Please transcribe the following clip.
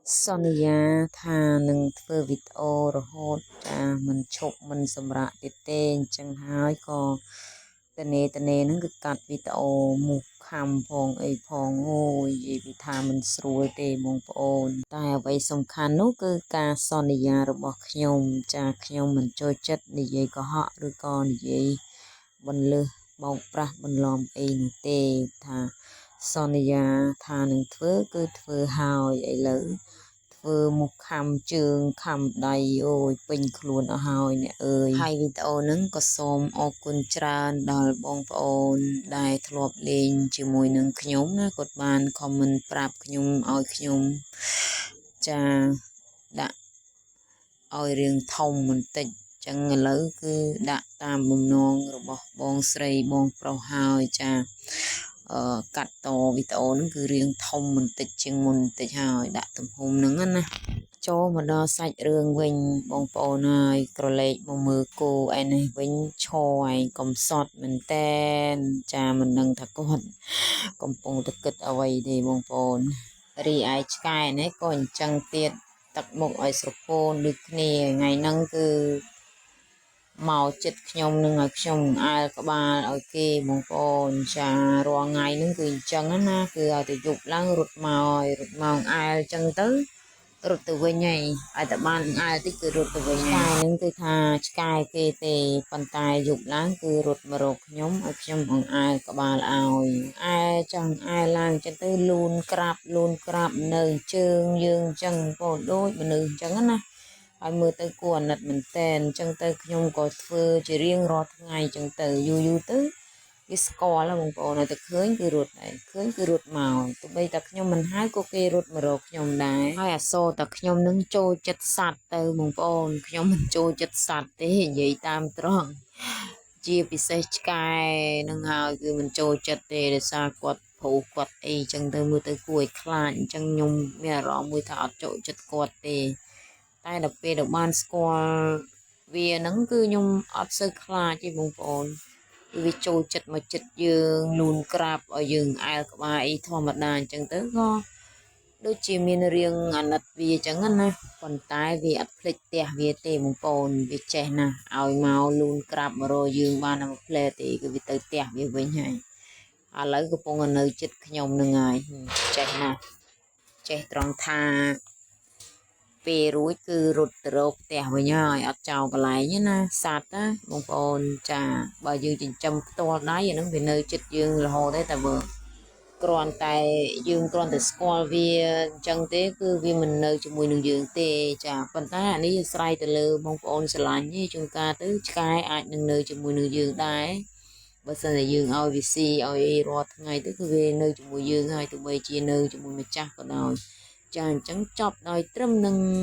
Sonia thaនឹងធ្វើវីដេអូរហូតចាមិនឈប់មិនសម្រាកទៀតទេអញ្ចឹងហើយក៏តនេហ្នឹងគឺកាត់វីដេអូមុខខំផងអីផងអូយនិយាយពីថាមិនស្រួលទេបងប្អូនតែអ្វីសំខាន់នោះគឺការសន្យារបស់ខ្ញុំចាខ្ញុំមិនចូលចិត្តនិយាយកុហកឬក៏និយាយបន្លឺបោកប្រាស់បន្លំអីនោះទេថាសន្យាថានឹងធ្វើគឺធ្វើហើយឥឡូវធ្វើមុខខំជើងខំដៃអូយពេញខ្លួនអស់ហើយអ្នកអើយហើយវីដេអូហ្នឹងក៏សូមអរគុណច្រើនដល់បងប្អូនដែលធ្លាប់លេងជាមួយនឹងខ្ញុំណាគាត់បានខមមិនប្រាប់ខ្ញុំឲ្យខ្ញុំចាដាក់ឲ្យរឿងធំបន្តិចចឹងឥឡូវគឺដាក់តាមបំណងរបស់បងស្រីបងប្រុសហើយចាកាត់តវីដេអូហ្នឹងគឺរឿងធំបន្តិចជាងមុនបន្តិចហើយដាក់ទំហំហ្នឹងណាចូលមកដល់សាច់រឿងវិញបងប្អូនហើយក្រឡេកមកមើលគោឯនេះវិញឈរឯងកំសត់មែនតែនចាមិនដឹងថាគាត់កំពុងតែគិតអ្វីទេបងប្អូនរីឯឆ្កែនេះក៏អញ្ចឹងទៀតទឹកមុខឲ្យស្រពោនដូចគ្នាថ្ងៃហ្នឹងគឺមកចិត្តខ្ញុំនឹងឲ្យខ្ញុំអើក្បាលឲ្យគេបងប្អូនចារាល់ថ្ងៃហ្នឹងគឺអញ្ចឹងណាគឺឲ្យទៅយប់ឡើងរត់មកឲ្យរត់មកអើអញ្ចឹងទៅរត់ទៅវិញហើយឲ្យតែបានអើតិចគឺរត់ទៅវិញហើយហ្នឹងគឺថាឆ្កែគេទេប៉ុន្តែយប់ឡើងគឺរត់មករកខ្ញុំឲ្យខ្ញុំអង្អើក្បាលឲ្យអើចង់អើឡើងអញ្ចឹងទៅលូនក្រាបនៅជើងយើងអញ្ចឹងបងដូចមនុស្សអញ្ចឹងណាឲ្យមើលទៅគួរអាណិតមែនតែនអញ្ចឹងទៅខ្ញុំក៏ធ្វើជារៀងរាល់ថ្ងៃអញ្ចឹងទៅយូរទៅគេស្គាល់បងប្អូនឲ្យតែឃើញគឺរត់ហើយឃើញគឺរត់មកទោះបីតែខ្ញុំមិនហៅក៏គេរត់មករកខ្ញុំដែរហើយអាសូរតែខ្ញុំនឹងចូលចិត្តសត្វទៅបងប្អូនខ្ញុំមិនចូលចិត្តសត្វទេនិយាយតាមត្រង់ជាពិសេសឆ្កែនឹងហើយគឺមិនចូលចិត្តទេដោយសារគាត់ព្រោះគាត់អីអញ្ចឹងទៅមើលទៅគួរឲ្យខ្លាចអញ្ចឹងខ្ញុំមានអារម្មណ៍មួយថាអត់ចូលចិត្តគាត់ទេតែដល់ពេលដែលបានស្គាល់វាហ្នឹងគឺខ្ញុំអត់សូវខ្លាចទេបងប្អូនវាចូលចិត្តមកចិត្តយើងលូនក្រាបឲ្យយើងអើក្បាលអីធម្មតាអញ្ចឹងទៅក៏ដូចជាមានរឿងអាណិតវាអញ្ចឹងណាប៉ុន្តែវាអត់ភ្លេចផ្ទះវាទេបងប្អូនវាចេះណាឲ្យមកលូនក្រាបមករកយើងបានតែមួយផ្លែទេគឺវាទៅផ្ទះវាវិញហើយឥឡូវកំពុងនៅចិត្តខ្ញុំនឹងហើយចេះណាចេះត្រង់ថាពេលរួចគឺរត់ទៅរកផ្ទះវិញហើយអត់ចោលកន្លែងណាសត្វណាបងប្អូនចាបើយើងចិញ្ចឹមផ្ទាល់ដៃអានឹងវានៅចិត្តយើងរហូតទេតែបើគ្រាន់តែយើងគ្រាន់តែស្គាល់វាអញ្ចឹងទេគឺវាមិននៅជាមួយនឹងយើងទេចាប៉ុន្តែអានេះអាស្រ័យទៅលើបងប្អូនស្រឡាញ់ទេជួនកាលទៅឆ្កែអាចនឹងនៅជាមួយនឹងយើងដែរបើសិនតែយើងឲ្យវាស៊ីឲ្យអីរាល់ថ្ងៃទៅគឺវានៅជាមួយយើងហើយទោះបីជានៅជាមួយម្ចាស់ក៏ដោយចាអញ្ចឹងចប់ដោយត្រឹមនឹង